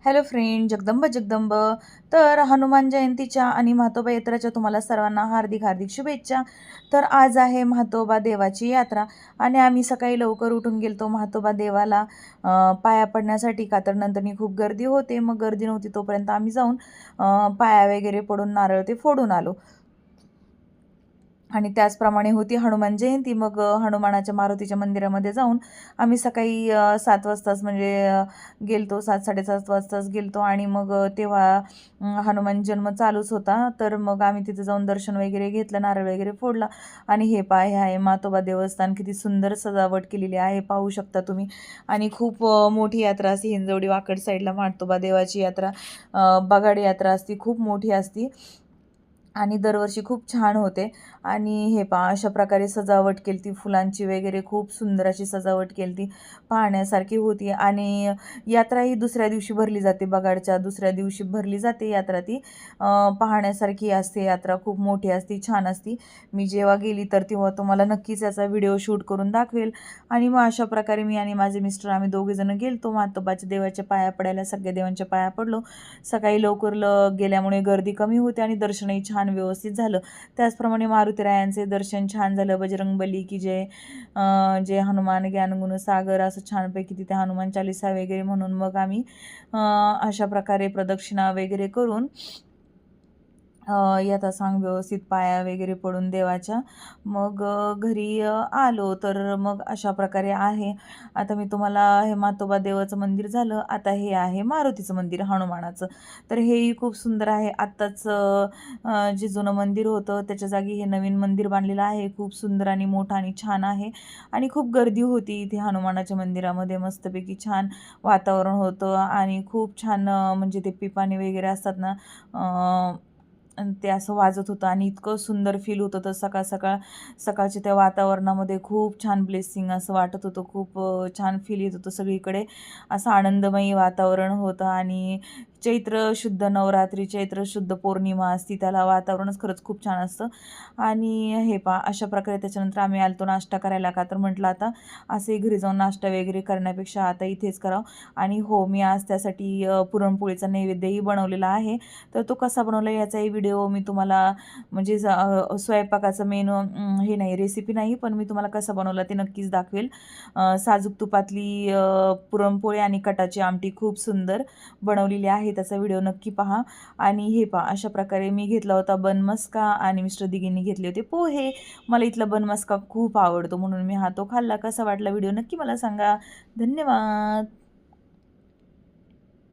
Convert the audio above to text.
Hello friend, Jagdamb Jagdamb. तर हनुमान जयंतीच्या आणि म्हातोबा यात्राच्या तुम्हाला सर्वांना हार्दिक हार्दिक शुभेच्छा. तर आज आहे म्हातोबा देवाची यात्रा आणि आम्ही सकाळी लवकर उठून गेलतो म्हातोबा देवाला पाया पडण्यासाठी, का तर नंतरनी खूप गर्दी होते. मग गर्दी नव्हती तोपर्यंत आम्ही जाऊन पाया वगैरे पडून नारळ ते फोडून आलो. आणि त्याचप्रमाणे होती हनुमान जयंती. मग हनुमानाच्या मारुतीच्या मंदिरामध्ये जाऊन आम्ही सकाळी 7 वाजताच म्हणजे गेलतो, 7-7:30 वाजताच गेलतो आणि मग तेव्हा हनुमान जन्म चालूच होता. तर मग आम्ही तिथे जाऊन दर्शन वगैरे घेतलं, नारळ वगैरे फोडला. आणि हे हे आहे मातोबा देवस्थान, किती सुंदर सजावट केलेली आहे पाहू शकता तुम्ही. आणि खूप मोठी यात्रा असते हिंजवडी वाकड साईडला मातोबा देवाची यात्रा, बगाड यात्रा असती, खूप मोठी असती आणि दरवर्षी खूप छान होते. आणि हे अशा प्रकारे सजावट केली ती फुलांची वगैरे, खूप सुंदर अशी सजावट केली ती, पाहण्यासारखी होती. आणि यात्रा ही दुसऱ्या दिवशी भरली जाते, बगाडच्या दुसऱ्या दिवशी भरली जाते यात्रा ती. पाहण्यासारखी असते यात्रा, खूप मोठी असते, छान असती. मी जेव्हा गेली तर तेव्हा तुम्हाला नक्कीच याचा व्हिडिओ शूट करून दाखवेल. आणि मग अशा प्रकारे मी आणि माझे मिस्टर आम्ही दोघेजण गेलतो मातोबाच्या देवाच्या पाया पडायला, सगळ्या देवांच्या पाया पडलो. सकाळी लवकर गेल्यामुळे गर्दी कमी होते आणि दर्शनही छान व्यवस्थित झालं. त्याचप्रमाणे मारुतीरायांचे दर्शन छान झालं. बजरंगबली की जय, जय हनुमान ज्ञान गुण सागर, असं छानपैकी तिथे हनुमान चालीसा वगैरे म्हणून मग आम्ही अशा प्रकारे प्रदक्षिणा वगैरे करून यथासांग व्यवस्थित पाया वगैरे पडून देवाच्या मग घरी आलो. तर मग अशा प्रकारे आहे. आता मी तुम्हाला हे मातोबा देवाचं मंदिर झालं, आता हे आहे मारुतीचं मंदिर हनुमानाचं. तर हेही खूप सुंदर आहे. आत्ताच जे जुनं मंदिर होतं त्याच्या जागी हे नवीन मंदिर बांधलेलं आहे. खूप सुंदर आणि मोठं आणि छान आहे. आणि खूप गर्दी होती इथे हनुमानाच्या मंदिरामध्ये, मस्तपैकी छान वातावरण होतं आणि खूप छान म्हणजे ते पिपाणी वगैरे असतात ना, आणि ते असं वाजत होतं आणि इतकं सुंदर फील होत होतं. सकाळच्या त्या वातावरणामध्ये खूप छान ब्लेसिंग असं वाटत होतं. खूप छान फील येत होतं सगळीकडे, असं आनंदमयी वातावरण होतं. आणि चैत्र शुद्ध नवरात्री, चैत्र शुद्ध पौर्णिमा असती, त्याला वातावरणच खरंच खूप छान असतं. आणि हे अशा प्रकारे त्याच्यानंतर आम्ही आलतो नाश्ता करायला, का तर म्हटलं आता असे घरी जाऊन नाश्ता वगैरे करण्यापेक्षा आता इथेच करावं. आणि हो, मी आज त्यासाठी पुरणपोळीचा नैवेद्यही बनवलेला आहे. तर तो कसा बनवला याचाही व्हिडिओ मी तुम्हाला म्हणजे स्वयंपाकाचं मेनू हे नाही, रेसिपी नाही, पण मी तुम्हाला कसा बनवला ते नक्कीच दाखवेल. साजूक तुपातली पुरणपोळी आणि कटाची आमटी खूप सुंदर बनवलेली आहे, त्याचा व्हिडिओ नक्की पहा. आणि हे अशा प्रकारे मी घेतला होता बनमस्का आणि मिस्टर दिघींनी घेतले होते पोहे. मला इथला बनमस्का खूप आवडतो म्हणून मी तो खाल्ला. कसा वाटला व्हिडिओ नक्की मला सांगा. धन्यवाद.